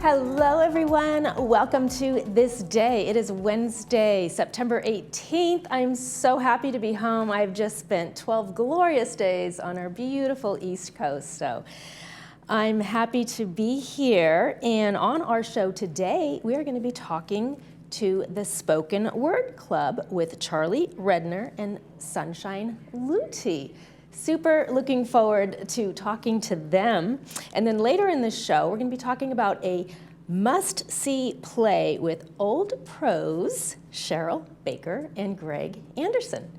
Hello everyone, welcome to This Day. It is Wednesday, September 18th. I'm so happy to be home. I've just spent 12 glorious days on our beautiful East Coast, so I'm happy to be here. And on our show today, we are going to be talking to the Spoken Word Club with Charlie Redner and Sunshine Luty. Super looking forward to talking to them. And then later in the show, we're going to be talking about a must-see play with old pros, Cheryl Baker and Greg Anderson.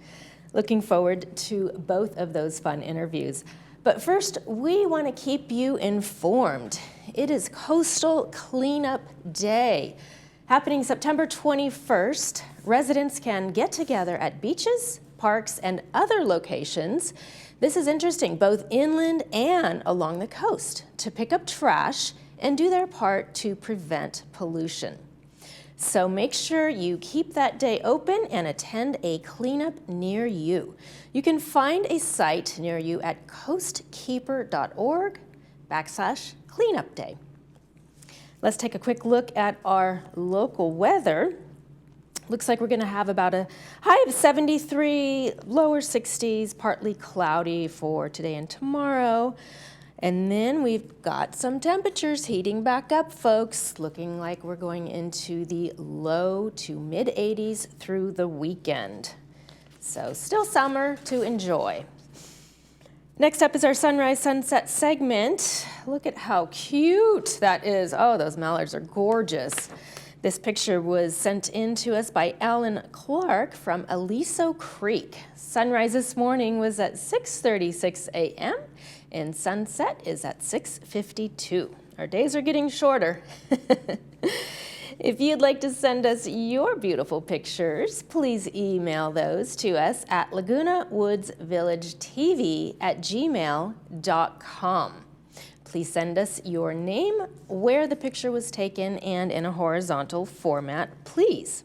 Looking forward to both of those fun interviews. But first, we want to keep you informed. It is Coastal Cleanup Day. Happening September 21st, residents can get together at beaches, parks, and other locations. This is interesting, both inland and along the coast, to pick up trash and do their part to prevent pollution. So make sure you keep that day open and attend a cleanup near you. You can find a site near you at coastkeeper.org/cleanup day. Let's take a quick look at our local weather. Looks like we're going to have about a high of 73, lower 60s, partly cloudy for today and tomorrow. And then we've got some temperatures heating back up, folks, looking like we're going into the low to mid 80s through the weekend. So still summer to enjoy. Next up is our sunrise sunset segment. Look at how cute that is. Oh, those mallards are gorgeous. This picture was sent in to us by Alan Clark from Aliso Creek. Sunrise this morning was at 6:36 a.m. and sunset is at 6:52. Our days are getting shorter. If you'd like to send us your beautiful pictures, please email those to us at lagunawoodsvillagetv@gmail.com. Please send us your name, where the picture was taken, and in a horizontal format, please.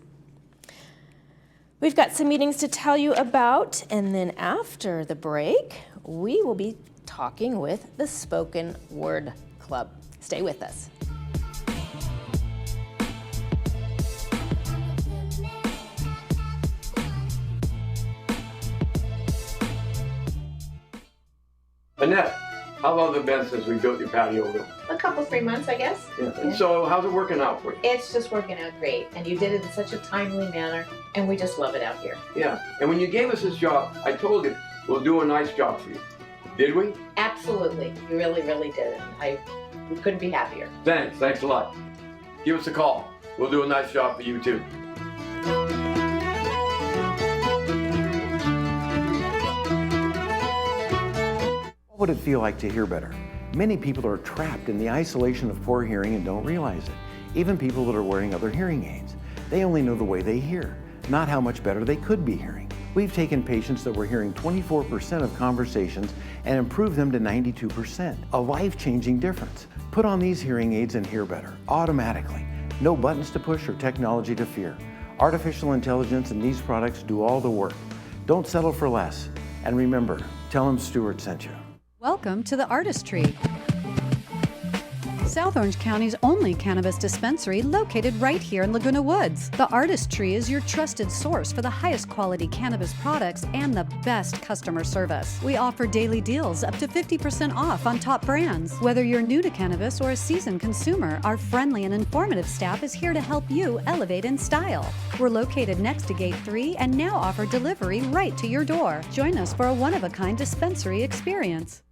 We've got some meetings to tell you about, and then after the break, we will be talking with the Spoken Word Club. Stay with us. Annette, how long has it been since we built your patio room? A couple, 3 months, I guess. Yeah. And so how's it working out for you? It's just working out great, and you did it in such a timely manner, and we just love it out here. Yeah, and when you gave us this job, I told you, we'll do a nice job for you. Did we? Absolutely. You really, really did it. We couldn't be happier. Thanks a lot. Give us a call. We'll do a nice job for you too. What would it feel like to hear better? Many people are trapped in the isolation of poor hearing and don't realize it. Even people that are wearing other hearing aids. They only know the way they hear, not how much better they could be hearing. We've taken patients that were hearing 24% of conversations and improved them to 92%. A life-changing difference. Put on these hearing aids and hear better, automatically. No buttons to push or technology to fear. Artificial intelligence and these products do all the work. Don't settle for less. And remember, tell them Stuart sent you. Welcome to the Artistry, South Orange County's only cannabis dispensary located right here in Laguna Woods. The Artistry is your trusted source for the highest quality cannabis products and the best customer service. We offer daily deals up to 50% off on top brands. Whether you're new to cannabis or a seasoned consumer, our friendly and informative staff is here to help you elevate in style. We're located next to Gate 3 and now offer delivery right to your door. Join us for a one-of-a-kind dispensary experience.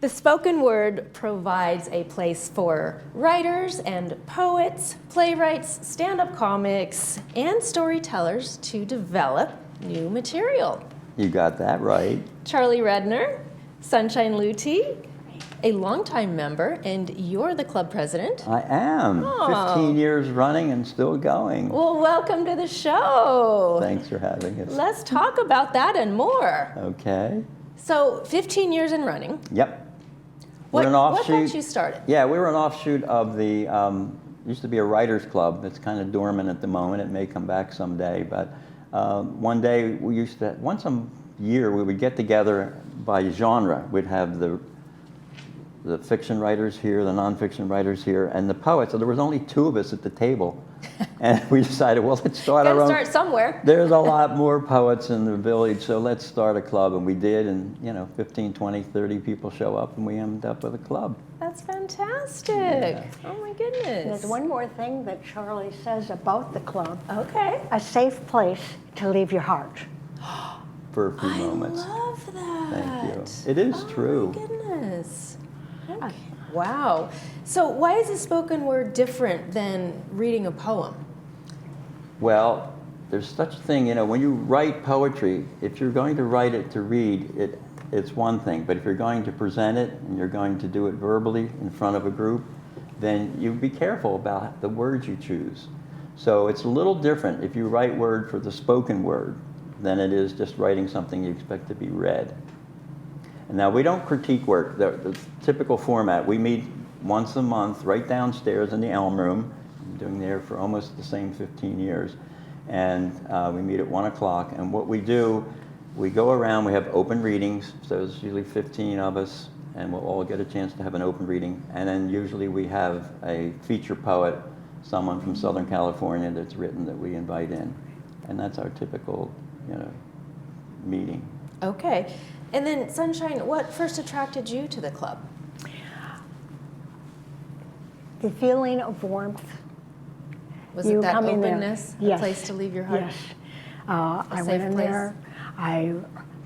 The spoken word provides a place for writers and poets, playwrights, stand-up comics, and storytellers to develop new material. You got that right. Charlie Redner, Sunshine Luti, a longtime member, and you're the club president. I am. Oh. 15 years running and still going. Well, welcome to the show. Thanks for having us. Let's talk about that and more. Okay. So, 15 years in running. Yep. What We're an offshoot. got you started? Yeah, we were an offshoot of the, used to be a writers club that's kind of dormant at the moment. It may come back someday, but one day we used to, once a year we would get together by genre. We'd have the fiction writers here, the nonfiction writers here, and the poets. So there was only 2 of us at the table. And we decided, well, let's start our own. Gotta start somewhere. There's a lot more poets in the village, so let's start a club. And we did, and 15, 20, 30 people show up, and we ended up with a club. That's fantastic. Yeah. Oh my goodness. There's one more thing that Charlie says about the club. Okay. A safe place to leave your heart. For a few moments. I love that. Thank you. It is true. Oh my goodness. Okay. Wow. So why is the spoken word different than reading a poem? Well, there's such a thing, when you write poetry, if you're going to write it to read, it's one thing. But if you're going to present it and you're going to do it verbally in front of a group, then you be careful about the words you choose. So it's a little different if you write word for the spoken word than it is just writing something you expect to be read. And now, we don't critique work. The typical format, we meet once a month right downstairs in the Elm Room. I'm doing there for almost the same 15 years. And we meet at 1 o'clock. And what we do, we go around, we have open readings. So there's usually 15 of us, and we'll all get a chance to have an open reading. And then usually we have a feature poet, someone from Southern California that's written that we invite in. And that's our typical, meeting. Okay. And then, Sunshine, what first attracted you to the club? The feeling of warmth. Was You it that come in there. openness, a Yes. place to leave your heart? Yes. I safe went in place? there. I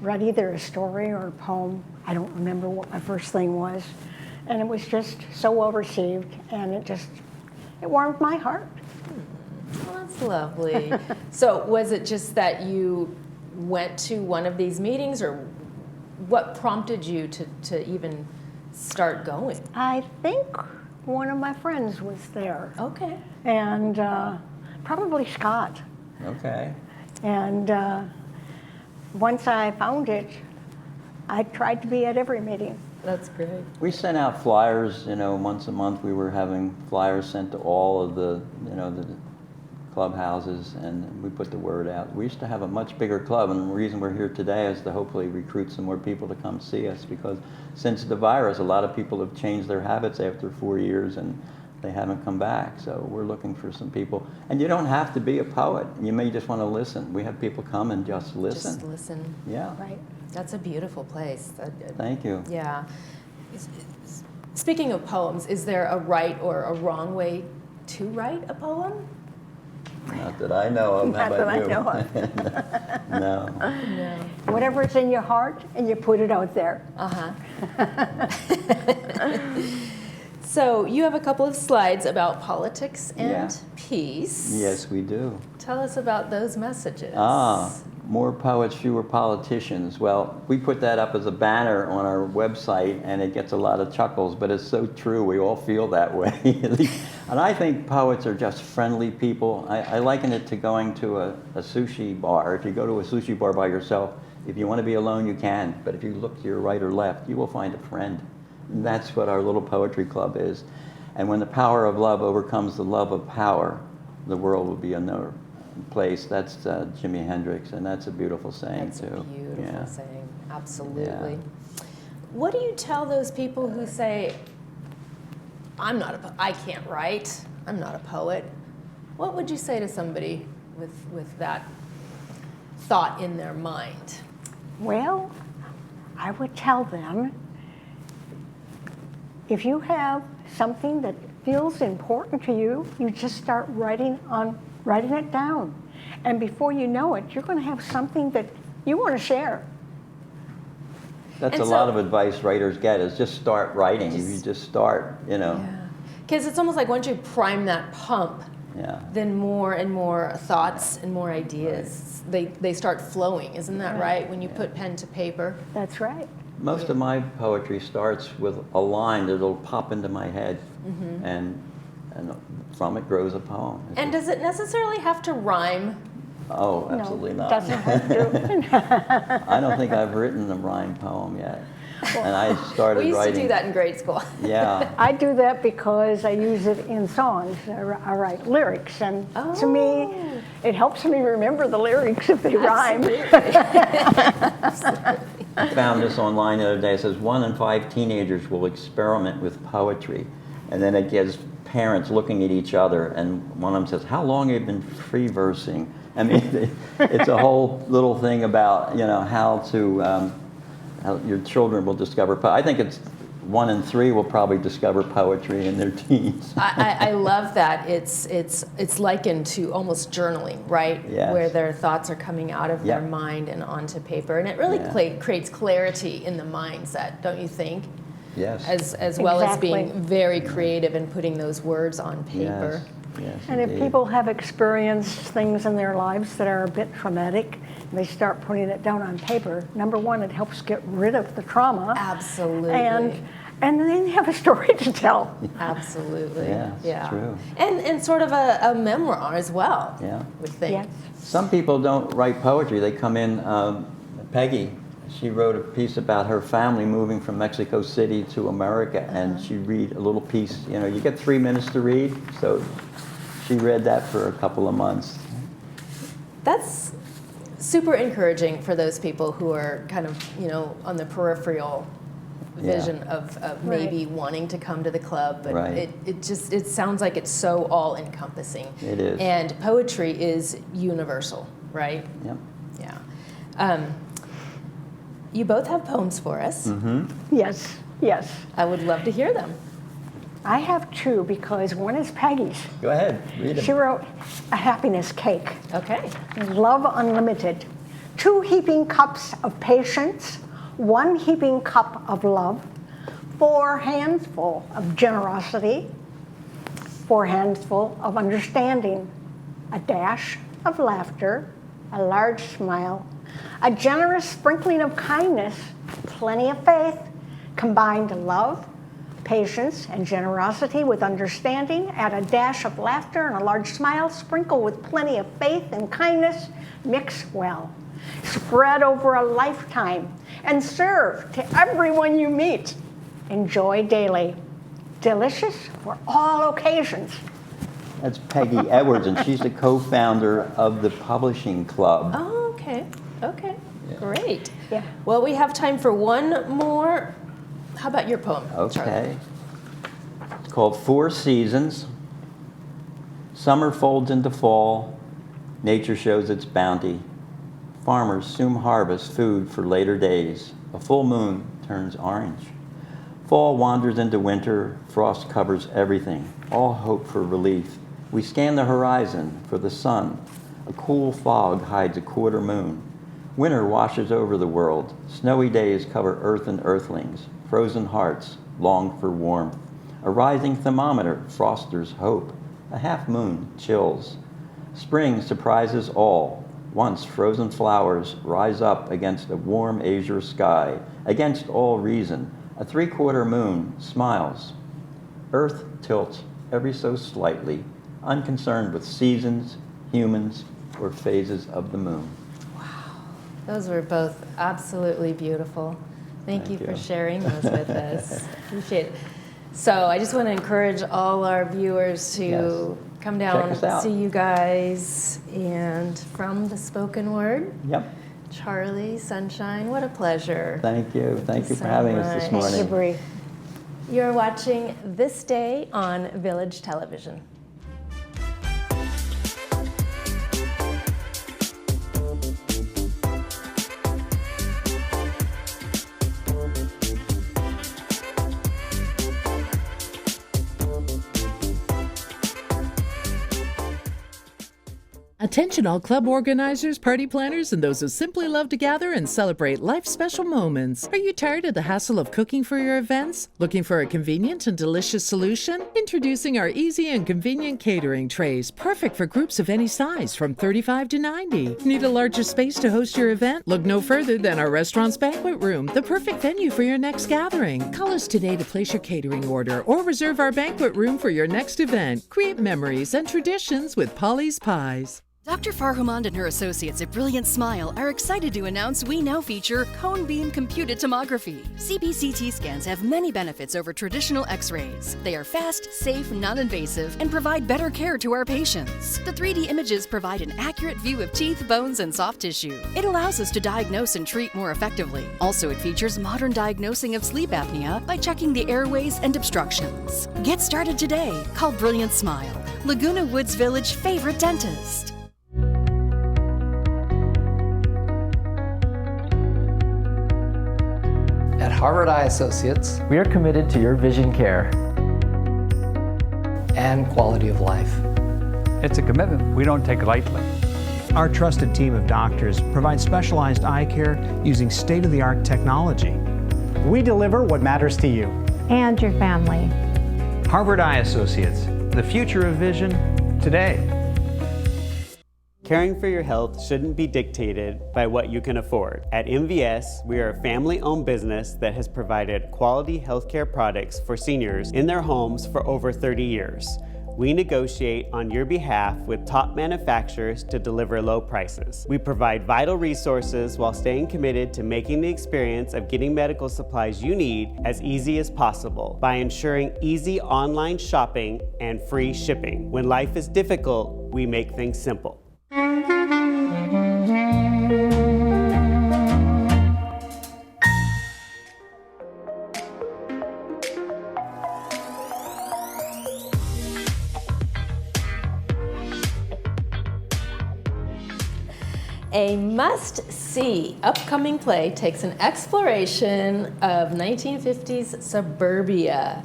read either a story or a poem. I don't remember what my first thing was. And it was just so well received, and it warmed my heart. Well, that's lovely. So was it just that you went to one of these meetings, or what prompted you to even start going? I think one of my friends was there, Okay. and probably Scott. Okay. And once I found it, I tried to be at every meeting. That's great. We sent out flyers, once a month. We were having flyers sent to all of the clubhouses, and we put the word out. We used to have a much bigger club, and the reason we're here today is to hopefully recruit some more people to come see us, because since the virus, a lot of people have changed their habits after 4 years, and they haven't come back. So we're looking for some people. And you don't have to be a poet. You may just want to listen. We have people come and just listen. Just listen. Yeah. Right. That's a beautiful place. Thank you. Yeah. Speaking of poems, is there a right or a wrong way to write a poem? Not that I know of. How Not about that I you? know of. No. No. Whatever's in your heart, and you put it out there. So you have a couple of slides about politics and Yeah. peace. Yes, we do. Tell us about those messages. More poets, fewer politicians. Well, we put that up as a banner on our website, and it gets a lot of chuckles, but it's so true. We all feel that way. And I think poets are just friendly people. I liken it to going to a sushi bar. If you go to a sushi bar by yourself, if you want to be alone, you can. But if you look to your right or left, you will find a friend. And that's what our little poetry club is. And when the power of love overcomes the love of power, the world will be another place. That's Jimi Hendrix, and that's a beautiful saying. That's too. a beautiful Yeah. saying. Absolutely. Yeah. What do you tell those people who say, I can't write, I'm not a poet? What would you say to somebody with that thought in their mind? Well, I would tell them, if you have something that feels important to you, you just start writing it down. And before you know it, you're going to have something that you want to share. That's And a lot of advice writers get, is just start writing. If you just start, you know. Yeah. Because it's almost like once you prime that pump, Yeah. then more and more thoughts and more ideas, they start flowing. Isn't that right? When you put pen to paper. That's right. Most of my poetry starts with a line that'll pop into my head, and from it grows a poem. And does it necessarily have to rhyme? Oh, absolutely No, not. doesn't have to. I don't think I've written a rhyme poem yet. And I started We used writing. to do that in grade school. Yeah. I do that because I use it in songs. I write lyrics, and to me, it helps me remember the lyrics if they rhyme. I found this online the other day. It says 1 in 5 teenagers will experiment with poetry. And then it gives parents looking at each other, and one of them says, how long have you been free versing? I mean, it's a whole little thing about, you know, how your children will discover. I think it's 1 in 3 will probably discover poetry in their teens. I love that. It's likened to almost journaling, right? Yes. Where their thoughts are coming out of their Yep. mind and onto paper. And it really Yeah. creates clarity in the mindset, don't you think? Yes. As well as Exactly. being very creative and putting those words on paper. Yes, And if indeed. people have experienced things in their lives that are a bit traumatic, and they start putting it down on paper, number one, it helps get rid of the trauma. Absolutely. And then they have a story to tell. Absolutely. Yeah, it's true. And sort of a memoir as well, Yeah. I would think. Yes. Some people don't write poetry. They come in, Peggy, she wrote a piece about her family moving from Mexico City to America, and she read a little piece. You know, you get 3 minutes to read, so she read that for a couple of months. That's super encouraging for those people who are kind of, you know, on the peripheral vision of maybe wanting to come to the club, but Right. it sounds like it's so all encompassing. It is. And poetry is universal, right? Yep. Yeah. You both have poems for us. Yes, yes. I would love to hear them. I have 2 because one is Peggy's. Go ahead, read She them. wrote A Happiness Cake. Okay. Love unlimited. 2 heaping cups of patience, 1 heaping cup of love, 4 handsful of generosity, 4 handsful of understanding, a dash of laughter, a large smile, a generous sprinkling of kindness, plenty of faith, combined love, patience, and generosity with understanding, add a dash of laughter and a large smile, sprinkle with plenty of faith and kindness, mix well. Spread over a lifetime and serve to everyone you meet. Enjoy daily. Delicious for all occasions. That's Peggy Edwards, and she's the co-founder of the Publishing Club. Oh, okay. Okay. Great. Yeah. Well, we have time for one more. How about your poem, Charlie? Okay. It's called 4 Seasons. Summer folds into fall. Nature shows its bounty. Farmers soon harvest food for later days. A full moon turns orange. Fall wanders into winter. Frost covers everything. All hope for relief. We scan the horizon for the sun. A cool fog hides a quarter moon. Winter washes over the world. Snowy days cover earth and earthlings. Frozen hearts long for warmth. A rising thermometer fosters hope. A half moon chills. Spring surprises all. Once frozen flowers rise up against a warm azure sky. Against all reason, a 3/4 moon smiles. Earth tilts every so slightly, unconcerned with seasons, humans, or phases of the moon. Those were both absolutely beautiful. Thank you for sharing those with us. Appreciate it. So I just want to encourage all our viewers to Yes. come Check down, us out. see you guys, and from the spoken word, Yep. Charlie, Sunshine, what a pleasure. Thank you. Thank you for so having us this much. morning. Thank you, Bree. You're watching This Day on Village Television. Attention all club organizers, party planners, and those who simply love to gather and celebrate life's special moments. Are you tired of the hassle of cooking for your events? Looking for a convenient and delicious solution? Introducing our easy and convenient catering trays, perfect for groups of any size from 35 to 90. Need a larger space to host your event? Look no further than our restaurant's banquet room, the perfect venue for your next gathering. Call us today to place your catering order or reserve our banquet room for your next event. Create memories and traditions with Polly's Pies. Dr. Farhumand and her associates at Brilliant Smile are excited to announce we now feature cone beam computed tomography. CBCT scans have many benefits over traditional x-rays. They are fast, safe, non-invasive, and provide better care to our patients. The 3D images provide an accurate view of teeth, bones, and soft tissue. It allows us to diagnose and treat more effectively. Also, it features modern diagnosing of sleep apnea by checking the airways and obstructions. Get started today. Call Brilliant Smile, Laguna Woods Village favorite dentist. At Harvard Eye Associates, we are committed to your vision care and quality of life. It's a commitment we don't take lightly. Our trusted team of doctors provides specialized eye care using state-of-the-art technology. We deliver what matters to you and your family. Harvard Eye Associates, the future of vision today. Caring for your health shouldn't be dictated by what you can afford. At MVS, we are a family-owned business that has provided quality healthcare products for seniors in their homes for over 30 years. We negotiate on your behalf with top manufacturers to deliver low prices. We provide vital resources while staying committed to making the experience of getting medical supplies you need as easy as possible by ensuring easy online shopping and free shipping. When life is difficult, we make things simple. A must-see upcoming play takes an exploration of 1950s suburbia.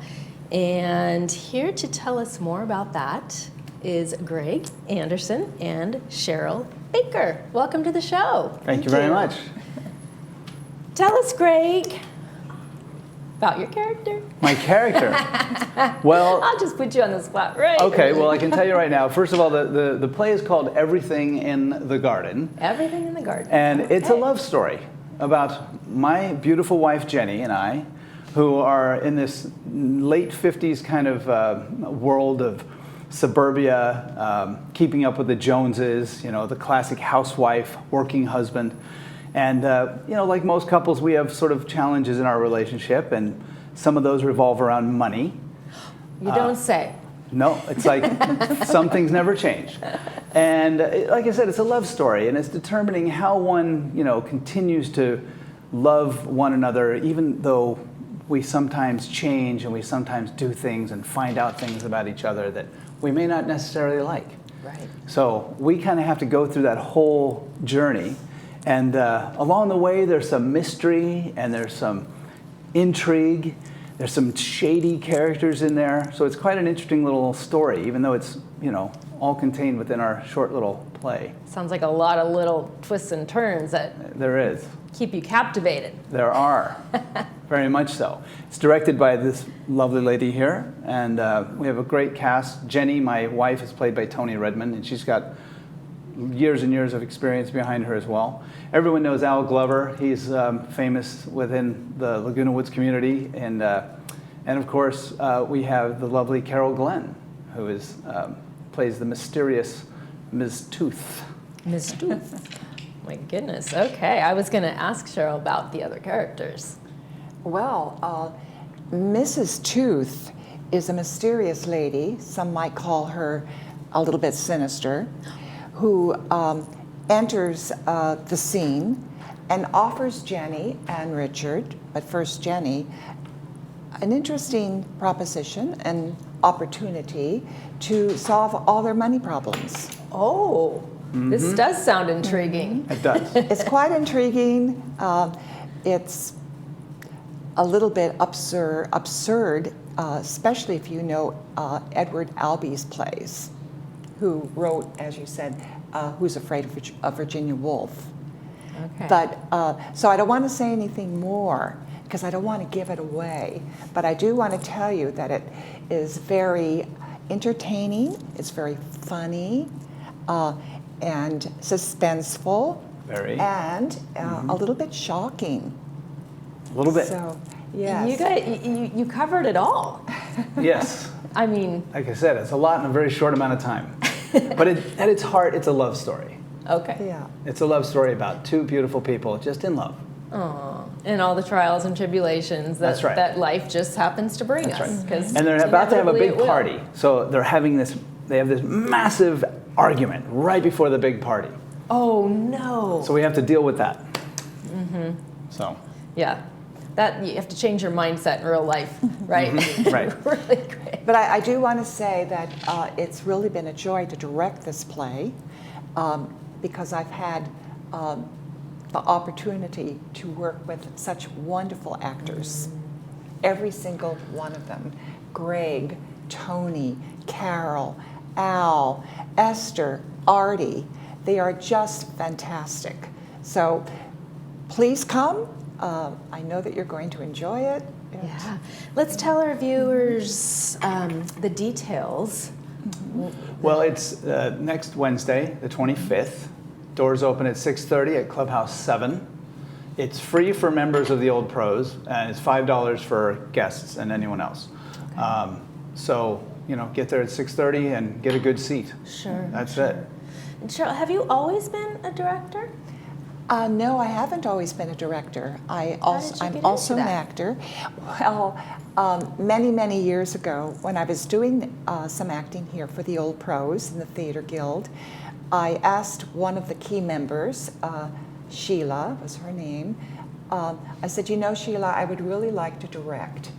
And here to tell us more about that is Greg Anderson and Cheryl Baker. Welcome to the show. Thank you very much. Tell us, Greg, about your character. My character? Well, I'll just put you on the spot, right? Okay, well, I can tell you right now. First of all, the play is called Everything in the Garden. Everything in the Garden. And it's a love story about my beautiful wife, Jenny, and I, who are in this late 50s kind of world of suburbia, keeping up with the Joneses, you know, the classic housewife, working husband. And, you know, like most couples, we have sort of challenges in our relationship, and some of those revolve around money. You don't say. No, it's like some things never change. And like I said, it's a love story, and it's determining how one, you know, continues to love one another, even though we sometimes change and we sometimes do things and find out things about each other that we may not necessarily like. Right. So we kind of have to go through that whole journey. And along the way, there's some mystery and there's some intrigue. There's some shady characters in there. So it's quite an interesting little story, even though it's, you know, all contained within our short little play. Sounds like a lot of little twists and turns that there is. Keep you captivated. There are, very much so. It's directed by this lovely lady here, and we have a great cast. Jenny, my wife, is played by Tony Redmond, and she's got years and years of experience behind her as well. Everyone knows Al Glover. He's famous within the Laguna Woods community, and of course we have the lovely Carol Glenn, who is plays the mysterious Ms. Tooth. Ms. Tooth. My goodness. Okay, I was going to ask Cheryl about the other characters. Well, Mrs. Tooth is a mysterious lady. Some might call her a little bit sinister, who enters the scene and offers Jenny and Richard, but first Jenny, an interesting proposition and opportunity to solve all their money problems. Oh, this does sound intriguing. It does. It's quite intriguing. It's a little bit absurd, especially if you know Edward Albee's plays. who wrote, as you said, Who's Afraid of Virginia Woolf. Okay. But, so I don't want to say anything more because I don't want to give it away. But I do want to tell you that it is very entertaining, it's very funny, and suspenseful. Very. And a little bit shocking. A little bit. So, yes. You guys, you covered it all. Yes. I mean, Like I said, it's a lot in a very short amount of time. But at its heart, it's a love story. okay. Yeah. It's a love story about two beautiful people just in love. Aw, and all the trials and tribulations that, That's right. that life just happens to bring That's us. right. 'Cause And they're about to have a inevitably big it will. party. So they have this massive argument right before the big party. Oh no. So we have to deal with that. So. Yeah. That you have to change your mindset in real life, right? Right. Really great. But I do want to say that it's really been a joy to direct this play because I've had the opportunity to work with such wonderful actors. Every single one of them. Greg, Tony, Carol, Al, Esther, Artie. They are just fantastic. So please come. I know that you're going to enjoy it. Yeah. Let's tell our viewers the details. Well, it's next Wednesday, the 25th. Doors open at 6:30 at Clubhouse 7. It's free for members of the Old Pros, and it's $5 for guests and anyone else. Okay. So, get there at 6:30 and get a good seat. Sure. That's it. And Cheryl, have you always been a director? No, I haven't always been a director. I'm get also into an that? actor. Well, many, many years ago, when I was doing some acting here for the Old Pros in the Theater Guild, I asked one of the key members, Sheila was her name, I said, Sheila, I would really like to direct.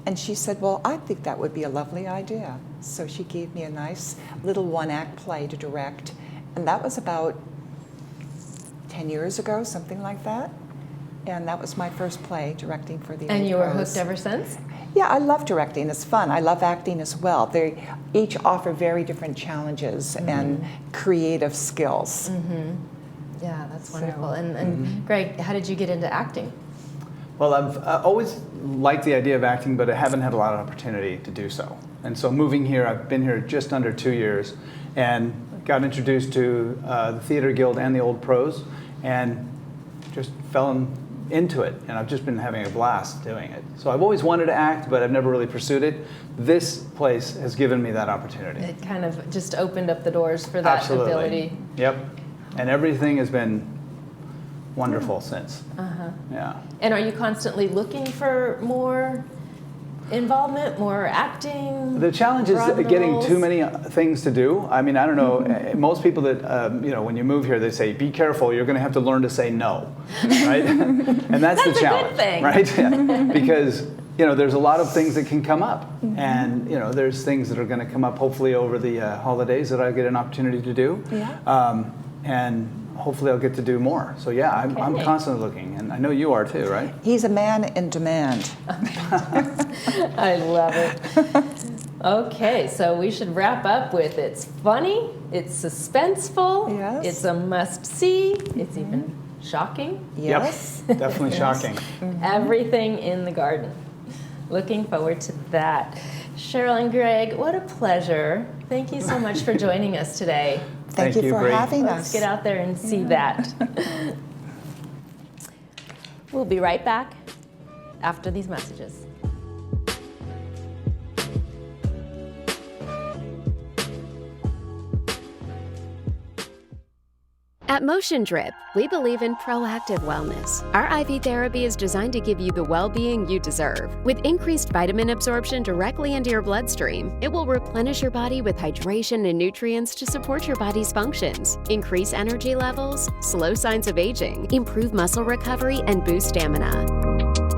And she said, well, I think that would be a lovely idea. So she gave me a nice little one-act play to direct. And that was about 10 years ago, something like that. And that was my first play directing for the Old And you were Pros. hooked ever since? Yeah, I love directing. It's fun. I love acting as well. They each offer very different challenges and creative skills. Yeah, that's wonderful. And Greg, how did you get into acting? Well, I've always liked the idea of acting, but I haven't had a lot of opportunity to do so. And so moving here, I've been here just under 2 years and got introduced to the Theater Guild and the Old Pros and just fell into it. And I've just been having a blast doing it. So I've always wanted to act, but I've never really pursued it. This place has given me that opportunity. It kind of just opened up the doors for that Absolutely. ability. Yep. And everything has been wonderful since. Yeah. And are you constantly looking for more involvement, more acting? The challenge is broaden the getting roles? too many things to do. I mean, I don't know. Most people that, when you move here, they say, be careful, you're going to have to learn to say no, right? And that's the challenge, a good thing. right? Yeah. Because, there's a lot of things that can come up. And, there's things that are going to come up hopefully over the holidays that I get an opportunity to do. Yeah. And hopefully I'll get to do more. So yeah, I'm constantly looking, and I know you are too, right? He's a man in demand. I love it. Okay, so we should wrap up with it's funny, it's suspenseful, Yes. it's a must-see, it's even shocking. Yes. Yep, definitely shocking. Everything in the garden. Looking forward to that. Cheryl and Greg, what a pleasure. Thank you so much for joining us today. Thank you for Bree. having Let's us. get out there and see that. We'll be right back after these messages. At Motion Drip, we believe in proactive wellness. Our IV therapy is designed to give you the well-being you deserve. With increased vitamin absorption directly into your bloodstream, it will replenish your body with hydration and nutrients to support your body's functions, increase energy levels, slow signs of aging, improve muscle recovery, and boost stamina.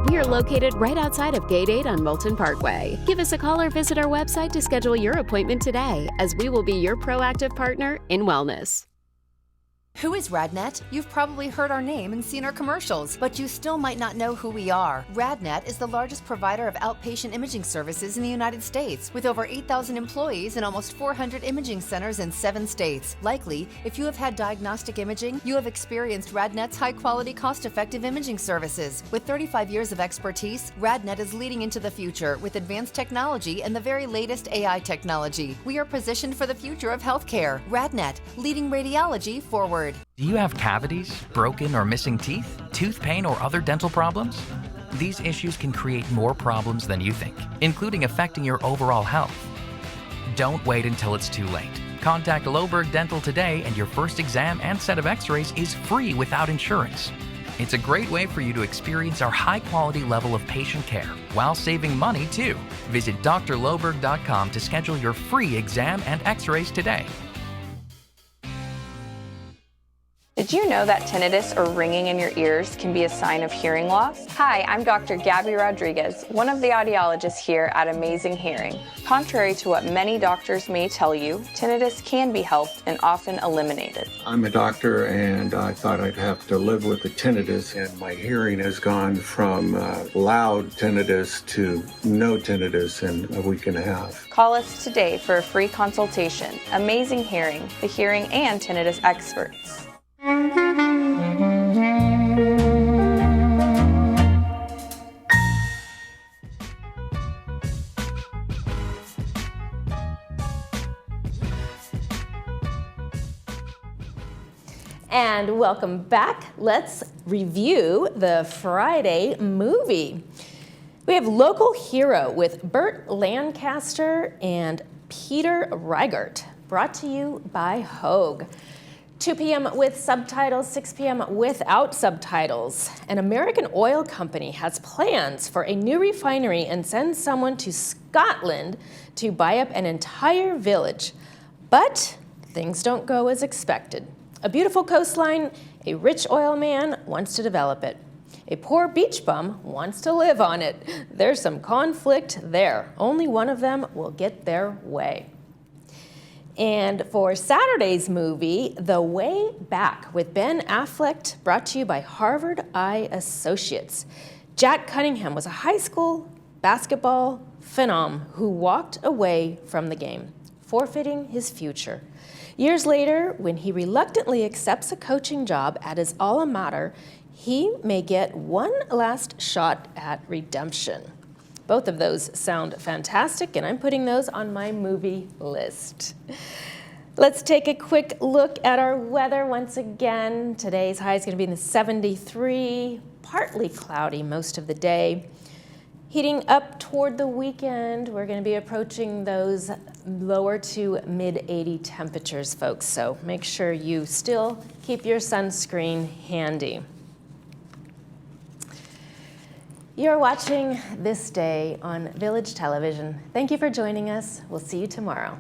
We are located right outside of Gate 8 on Moulton Parkway. Give us a call or visit our website to schedule your appointment today, as we will be your proactive partner in wellness. Who is RadNet? You've probably heard our name and seen our commercials, but you still might not know who we are. RadNet is the largest provider of outpatient imaging services in the United States, with over 8,000 employees and almost 400 imaging centers in 7 states. Likely, if you have had diagnostic imaging, you have experienced RadNet's high-quality, cost-effective imaging services. With 35 years of expertise, RadNet is leading into the future with advanced technology and the very latest AI technology. We are positioned for the future of healthcare. RadNet, leading radiology forward. Do you have cavities, broken or missing teeth, tooth pain, or other dental problems? These issues can create more problems than you think, including affecting your overall health. Don't wait until it's too late. Contact Loberg Dental today and your first exam and set of x-rays is free without insurance. It's a great way for you to experience our high-quality level of patient care while saving money too. Visit drloberg.com to schedule your free exam and x-rays today. Did you know that tinnitus or ringing in your ears can be a sign of hearing loss? Hi, I'm Dr. Gabby Rodriguez, one of the audiologists here at Amazing Hearing. Contrary to what many doctors may tell you, tinnitus can be helped and often eliminated. I'm a doctor and I thought I'd have to live with the tinnitus, and my hearing has gone from loud tinnitus to no tinnitus in a week and a half. Call us today for a free consultation. Amazing Hearing, the hearing and tinnitus experts. And welcome back. Let's review the Friday movie. We have Local Hero with Burt Lancaster and Peter Reigert, brought to you by Hogue. 2 p.m. with subtitles, 6 p.m. without subtitles. An American oil company has plans for a new refinery and sends someone to Scotland to buy up an entire village. But things don't go as expected. A beautiful coastline, a rich oil man wants to develop it. A poor beach bum wants to live on it. There's some conflict there. Only one of them will get their way. And for Saturday's movie, The Way Back with Ben Affleck, brought to you by Harvard Eye Associates. Jack Cunningham was a high school basketball phenom who walked away from the game, forfeiting his future. Years later, when he reluctantly accepts a coaching job at his alma mater, he may get one last shot at redemption. Both of those sound fantastic, and I'm putting those on my movie list. Let's take a quick look at our weather once again. Today's high is going to be in the 73, partly cloudy most of the day. Heating up toward the weekend, we're going to be approaching those lower to mid-80 temperatures, folks, so make sure you still keep your sunscreen handy. You're watching This Day on Village Television. Thank you for joining us. We'll see you tomorrow.